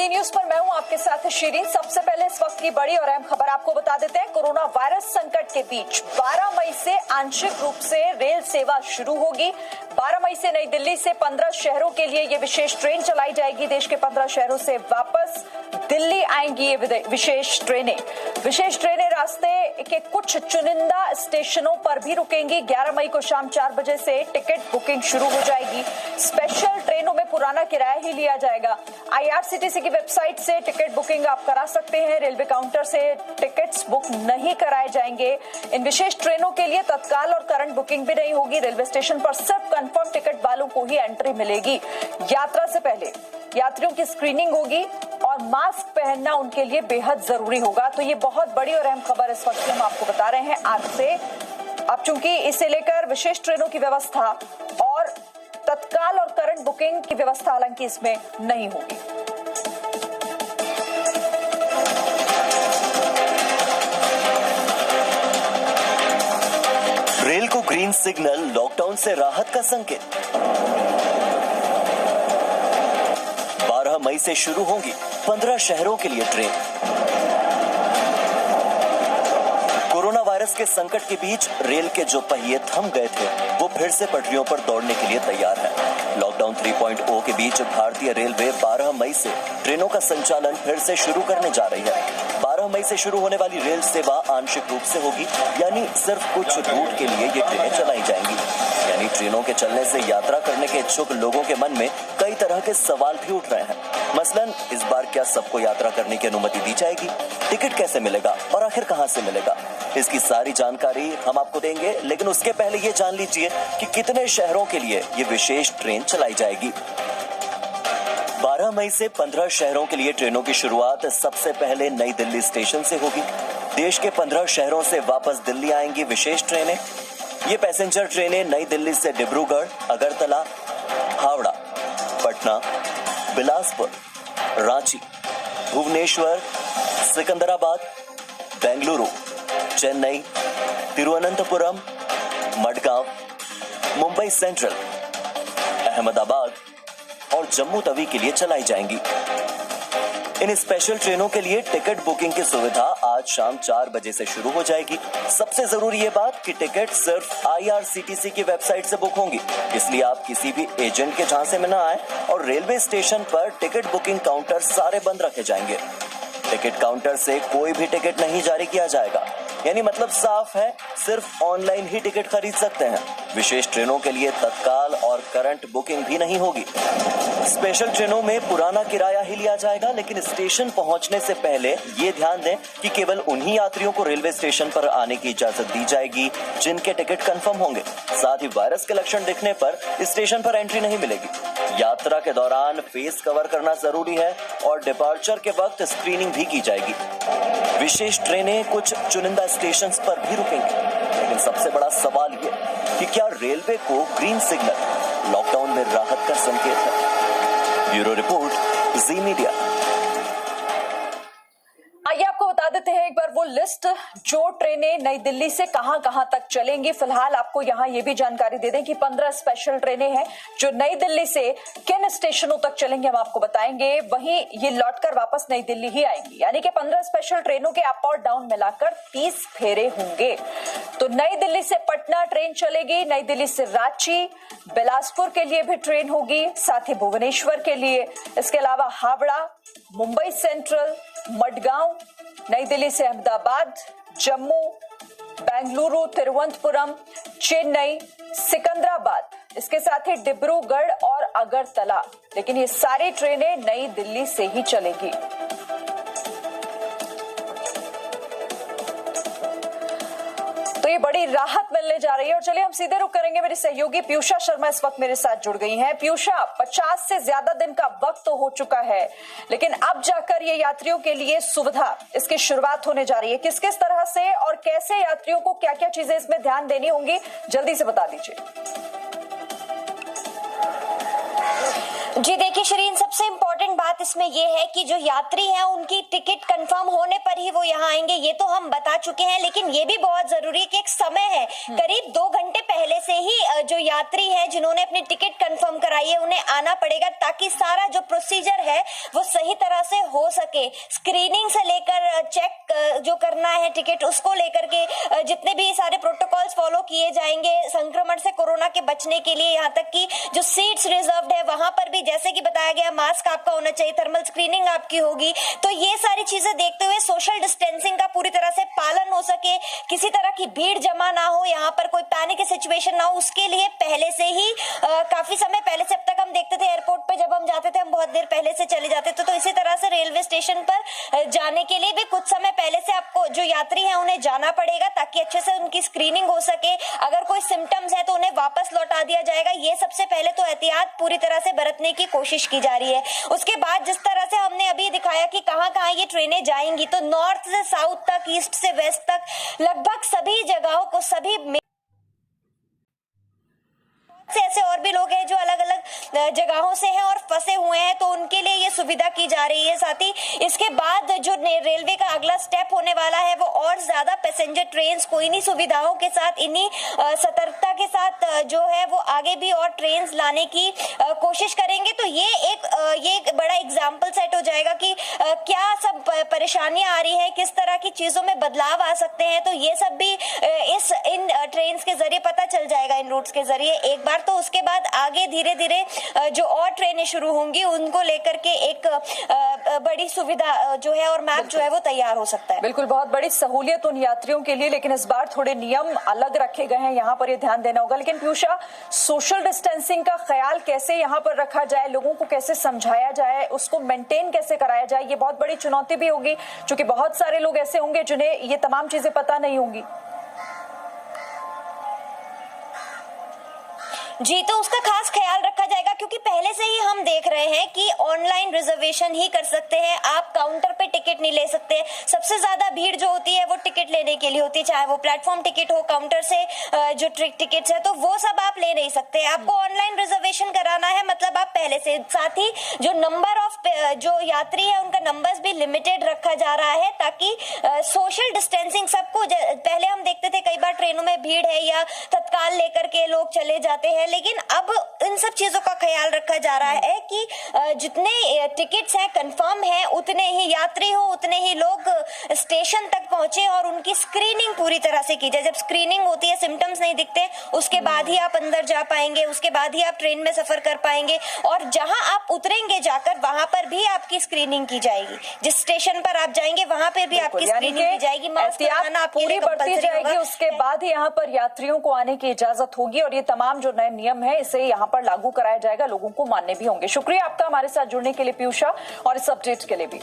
D news पर मैं हूं आपके साथ शीरीन। सबसे पहले इस वक्त की बड़ी और अहम खबर आपको बता देते हैं। कोरोना वायरस संकट के बीच 12 मई से आंशिक रूप से रेल सेवा शुरू होगी। 12 मई से नई दिल्ली से 15 शहरों के लिए ये विशेष ट्रेन चलाई जाएगी। देश के 15 शहरों से वापस दिल्ली आएंगी ये विशेष ट्रेनें रास्ते के कुछ चुनिंदा स्टेशनों पर भी रुकेंगी। 11 मई को शाम 4 बजे से टिकट बुकिंग शुरू हो जाएगी। स्पेशल ट्रेनों में पुराना किराया ही लिया जाएगा। IRCTC की वेबसाइट से टिकट बुकिंग आप करा सकते हैं। रेलवे काउंटर से टिकट्स बुक नहीं कराए जाएंगे। इन विशेष ट्रेनों के लिए तत्काल और करंट बुकिंग भी नहीं होगी। रेलवे स्टेशन पर सिर्फ कंफर्म टिकट वालों को ही एंट्री मिलेगी। यात्रा से पहले यात्रियों की स्क्रीनिंग होगी और मास्क पहनना उनके लिए बेहद जरूरी होगा। तो ये बहुत बड़ी और अहम खबर इस वक्त हम आपको बता रहे हैं आज से। अब चूंकि इसे लेकर विशेष ट्रेनों की व्यवस्था और तत्काल और करंट बुकिंग की व्यवस्था हालांकि इसमें नहीं होगी। रेल को ग्रीन सिग्नल, लॉकडाउन से राहत का संकेत। 12 मई से शुरू होंगी 15 शहरों के लिए ट्रेन। कोरोना वायरस के संकट के बीच रेल के जो पहिए थम गए थे वो फिर से पटरियों पर दौड़ने के लिए तैयार है। लॉकडाउन 3.0 के बीच भारतीय रेलवे 12 मई से ट्रेनों का संचालन फिर से शुरू करने जा रही है। 12 मई से शुरू होने वाली रेल सेवा आंशिक रूप से होगी, यानी सिर्फ कुछ रूट के लिए ये ट्रेनें चलाई जाएंगी। यानी ट्रेनों के चलने से यात्रा करने के इच्छुक लोगों के मन में कई तरह के सवाल भी उठ रहे हैं। मसलन इस बार क्या सबको यात्रा करने की अनुमति दी जाएगी, टिकट कैसे मिलेगा और आखिर कहां से मिलेगा, इसकी सारी जानकारी हम आपको देंगे। लेकिन उसके पहले ये जान लीजिए कि कितने शहरों के लिए ये विशेष ट्रेन चलाई जाएगी। 12 मई से 15 शहरों के लिए ट्रेनों की शुरुआत सबसे पहले नई दिल्ली स्टेशन से होगी। देश के 15 शहरों से वापस दिल्ली आएंगी विशेष ट्रेनें। ये पैसेंजर ट्रेनें नई दिल्ली से डिब्रूगढ़, अगरतला, हावड़ा, पटना, बिलासपुर, रांची, भुवनेश्वर, सिकंदराबाद, बेंगलुरु, चेन्नई, तिरुवनंतपुरम, मडगांव, मुंबई सेंट्रल, अहमदाबाद और जम्मू तवी के लिए चलाई जाएंगी। इन स्पेशल ट्रेनों के लिए टिकट बुकिंग की सुविधा आज शाम 4 बजे से शुरू हो जाएगी। सबसे जरूरी ये बात कि टिकट सिर्फ IRCTC की वेबसाइट से बुक होंगी, इसलिए आप किसी भी एजेंट के झांसे में न आए। और रेलवे स्टेशन पर टिकट बुकिंग काउंटर सारे बंद रखे जाएंगे। टिकट काउंटर से कोई भी टिकट नहीं जारी किया जाएगा, यानी मतलब साफ है, सिर्फ ऑनलाइन ही टिकट खरीद सकते हैं। विशेष ट्रेनों के लिए तत्काल और करंट बुकिंग भी नहीं होगी। स्पेशल ट्रेनों में पुराना किराया ही लिया जाएगा, लेकिन स्टेशन पहुंचने से पहले ये ध्यान दें कि केवल उन्हीं यात्रियों को रेलवे स्टेशन पर आने की इजाजत दी जाएगी जिनके टिकट कंफर्म होंगे। साथ ही वायरस के लक्षण दिखने पर स्टेशन पर एंट्री नहीं मिलेगी। यात्रा के दौरान फेस कवर करना जरूरी है और डिपार्चर के वक्त स्क्रीनिंग भी की जाएगी। विशेष ट्रेनें कुछ चुनिंदा स्टेशन पर भी रुकेंगी, लेकिन सबसे बड़ा सवाल ये कि क्या रेलवे को ग्रीन सिग्नल लॉकडाउन में राहत का संकेत है। ब्यूरो रिपोर्ट, जी मीडिया। आइए आपको बता देते हैं एक बार वो लिस्ट जो ट्रेनें नई दिल्ली से कहां कहां तक चलेंगी। फिलहाल आपको यहां ये भी जानकारी दे दें कि 15 स्पेशल ट्रेनें हैं जो नई दिल्ली से किन स्टेशनों तक चलेंगे हम आपको बताएंगे। वहीं ये लौटकर वापस नई दिल्ली ही आएंगी, यानी कि 15 स्पेशल ट्रेनों के अप और डाउन मिलाकर 30 फेरे होंगे। तो नई दिल्ली से पटना ट्रेन चलेगी, नई दिल्ली से रांची, बिलासपुर के लिए भी ट्रेन होगी, साथ ही भुवनेश्वर के लिए। इसके अलावा हावड़ा, मुंबई सेंट्रल, मडगांव, नई दिल्ली से अहमदाबाद, जम्मू, बेंगलुरु, तिरुवनंतपुरम, चेन्नई, सिकंदराबाद, इसके साथ ही डिब्रूगढ़ और अगरतला। लेकिन ये सारी ट्रेनें नई दिल्ली से ही चलेगी। तो ये बड़ी राहत मिलने जा रही है। और चलिए हम सीधे रुक करेंगे, मेरी सहयोगी पीयूषा शर्मा इस वक्त मेरे साथ जुड़ गई हैं। पीयूषा, 50 से ज्यादा दिन का वक्त तो हो चुका है, लेकिन अब जाकर ये यात्रियों के लिए सुविधा इसकी शुरुआत होने जा रही है। किस किस तरह से और कैसे यात्रियों को क्या क्या चीजें इसमें ध्यान देनी होंगी, जल्दी से बता दीजिए। जी देखिए शीरीन, सबसे इम्पोर्टेंट बात इसमें ये है कि जो यात्री हैं उनकी टिकट कंफर्म होने पर ही वो यहाँ आएंगे, ये तो हम बता चुके हैं। लेकिन ये भी बहुत जरूरी है कि एक समय है, करीब 2 घंटे पहले से ही जो यात्री है जिन्होंने अपनी टिकट कंफर्म कराई है उन्हें आना पड़ेगा, ताकि सारा जो प्रोसीजर है वो सही सही तरह से हो सके, स्क्रीनिंग से लेकर चेक जो करना है टिकट उसको लेकर के जितने भी सारे प्रोटोकॉल्स फॉलो किए जाएंगे संक्रमण से कोरोना के बचने के लिए, यहाँ तक कि जो सीट्स रिजर्व्ड है वहां पर भी जैसे कि बताया गया मास्क आपका होना चाहिए, थर्मल स्क्रीनिंग आपकी होगी। तो ये सारी चीजें देखते हुए सोशल डिस्टेंसिंग का पूरी तरह से पालन हो सके, किसी तरह की भीड़ जमा ना हो, यहाँ पर कोई पैनिक की सिचुएशन ना हो, उसके लिए पहले से ही काफी समय पहले से, अब तक हम देखते थे एयरपोर्ट पे जब हम जाते थे हम बहुत देर पहले से चले जाते थे, तो इसी तरह से रेलवे स्टेशन पर जाने के लिए भी कुछ समय पहले से आपको जो यात्री हैं उन्हें जाना पड़ेगा ताकि अच्छे से उनकी स्क्रीनिंग हो सके। अगर कोई सिम्टम्स है तो उन्हें वापस लौटा दिया जाएगा। ये सबसे पहले तो एहतियात पूरी तरह से बरतने की कोशिश की जा रही है। उसके बाद जिस तरह से हमने अभी दिखाया कि कहां कहां ये ट्रेनें जाएंगी, तो नॉर्थ से साउथ तक, ईस्ट से वेस्ट तक लगभग सभी जगहों को, सभी से ऐसे और भी लोग हैं जो अलग अलग जगहों से हैं और फंसे हुए हैं, तो उनके लिए ये सुविधा की जा रही है। साथ ही इसके बाद जो रेलवे का अगला स्टेप होने वाला है वो और ज्यादा पैसेंजर ट्रेन को इन्हीं सुविधाओं के साथ, इन्हीं सतर्कता के साथ जो है वो आगे भी और ट्रेन लाने की कोशिश करेंगे। तो ये एक बड़ा एग्जाम्पल सेट हो जाएगा कि क्या सब परेशानियां आ रही है, किस तरह की चीजों में बदलाव आ सकते हैं। तो ये सब भी इन ट्रेन के जरिए पता चल जाएगा, इन रूट्स के जरिए एक बार। तो उसके बाद आगे धीरे धीरे जो और ट्रेनें शुरू होंगी उनको लेकर के एक बड़ी सुविधा जो है और मैप जो है वो तैयार हो सकता है। बिल्कुल, बहुत बड़ी सहूलियत उन यात्रियों के लिए, लेकिन इस बार थोड़े नियम अलग रखे गए हैं, यहाँ पर ये ध्यान देना होगा। लेकिन पीयूषा, सोशल डिस्टेंसिंग का ख्याल कैसे यहाँ पर रखा जाए, लोगों को कैसे समझाया जाए, उसको मेंटेन कैसे कराया जाए, ये बहुत बड़ी चुनौती भी होगी, क्योंकि बहुत सारे लोग ऐसे होंगे जिन्हें ये तमाम चीजें पता नहीं होंगी। जी, तो उसका खास ख्याल रखा जाएगा, क्योंकि पहले से ही हम देख रहे हैं कि ऑनलाइन रिजर्वेशन ही कर सकते हैं आप, काउंटर पे टिकट नहीं ले सकते। सबसे ज्यादा भीड़ जो होती है वो टिकट लेने के लिए होती है, चाहे वो प्लेटफॉर्म टिकट हो, काउंटर से जो टिकट्स है, तो वो सब आप ले नहीं सकते। आपको ऑनलाइन रिजर्वेशन कराना है, मतलब आप पहले से। साथ ही जो नंबर ऑफ जो यात्री है उनका नंबर्स भी लिमिटेड रखा जा रहा है, ताकि सोशल डिस्टेंसिंग सबको, पहले हम देखते थे कई बार ट्रेनों में भीड़ है या तत्काल लेकर के लोग चले जाते हैं, लेकिन अब इन सब चीजों का ख्याल रखा जा रहा है कि जितने टिकट्स हैं कंफर्म हैं, उतने ही यात्री हो, उतने ही लोग स्टेशन तक पहुंचे और उनकी स्क्रीनिंग पूरी तरह से की जाए। जब स्क्रीनिंग होती है, सिम्टम्स नहीं दिखते, उसके बाद ही आप अंदर जा पाएंगे, उसके बाद ही आप ट्रेन में सफर कर पाएंगे, और जहां आप उतरेंगे जाकर वहां पर भी आपकी स्क्रीनिंग की जाएगी। जिस स्टेशन पर आप जाएंगे वहां पर भी आपकी स्क्रीनिंग की जाएगी, मास्क लगाना पूरी बढ़ती जाएगी। उसके बाद ही यहाँ पर यात्रियों को आने की इजाजत होगी, और ये तमाम जो नए नियम है इसे यहाँ पर लागू कराया जाएगा, लोगों को मानने भी होंगे। शुक्रिया आपका हमारे साथ जुड़ने के लिए पीयूषा, और इस अपडेट के लिए भी।